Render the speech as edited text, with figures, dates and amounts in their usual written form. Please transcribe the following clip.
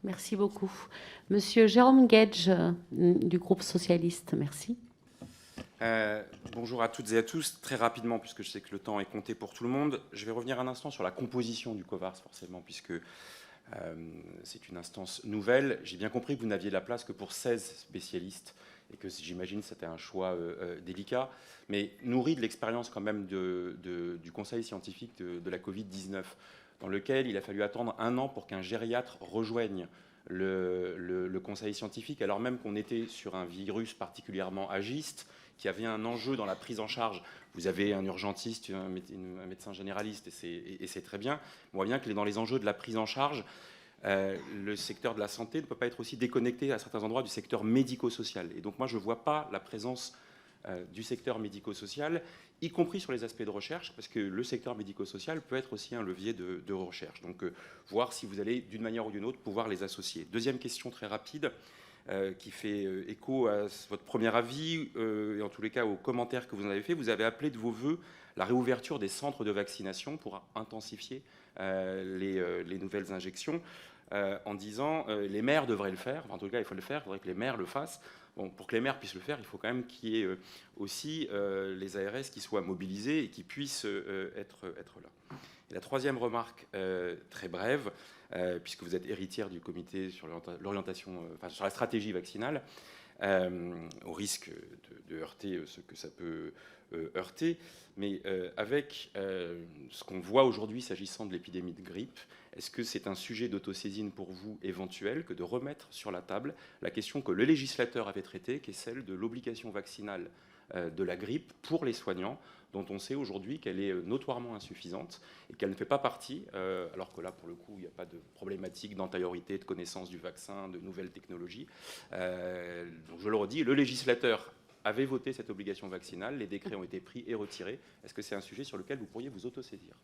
Merci beaucoup. Monsieur Jérôme Guedj, du groupe socialiste, merci. Bonjour à toutes et à tous. Très rapidement, puisque je sais que le temps est compté pour tout le monde, je vais revenir un instant sur la composition du COVARS, forcément, puisque c'est une instance nouvelle. J'ai bien compris que vous n'aviez la place que pour 16 spécialistes et que j'imagine que c'était un choix délicat, mais nourri de l'expérience quand même du conseil scientifique de la Covid-19, dans lequel il a fallu attendre un an pour qu'un gériatre rejoigne le conseil scientifique, alors même qu'on était sur un virus particulièrement agiste, qui avait un enjeu dans la prise en charge. Vous avez un urgentiste, un médecin généraliste, et c'est très bien. On voit bien que dans les enjeux de la prise en charge, le secteur de la santé ne peut pas être aussi déconnecté à certains endroits du secteur médico-social. Et donc moi, je ne vois pas la présence du secteur médico-social, y compris sur les aspects de recherche, parce que le secteur médico-social peut être aussi un levier de recherche. Donc voir si vous allez, d'une manière ou d'une autre, pouvoir les associer. Deuxième question très rapide, qui fait écho à votre premier avis, et en tous les cas aux commentaires que vous en avez fait. Vous avez appelé de vos voeux la réouverture des centres de vaccination pour intensifier les nouvelles injections, en disant les maires devraient le faire, enfin, en tout cas il faut le faire, il faudrait que les maires le fassent. Bon, pour que les maires puissent le faire, il faut quand même qu'il y ait aussi les ARS qui soient mobilisés et qui puissent être là. Et la troisième remarque, très brève, puisque vous êtes héritière du comité sur l'orientation, enfin, sur la stratégie vaccinale, au risque de heurter ce que ça peut heurter, mais avec ce qu'on voit aujourd'hui s'agissant de l'épidémie de grippe, est-ce que c'est un sujet d'autosaisine pour vous éventuel que de remettre sur la table la question que le législateur avait traitée, qui est celle de l'obligation vaccinale de la grippe pour les soignants, dont on sait aujourd'hui qu'elle est notoirement insuffisante et qu'elle ne fait pas partie, alors que là, pour le coup, il n'y a pas de problématique d'antériorité, de connaissance du vaccin, de nouvelles technologies. Donc je le redis, le législateur avait voté cette obligation vaccinale, les décrets ont été pris et retirés. Est-ce que c'est un sujet sur lequel vous pourriez vous autosaisir ?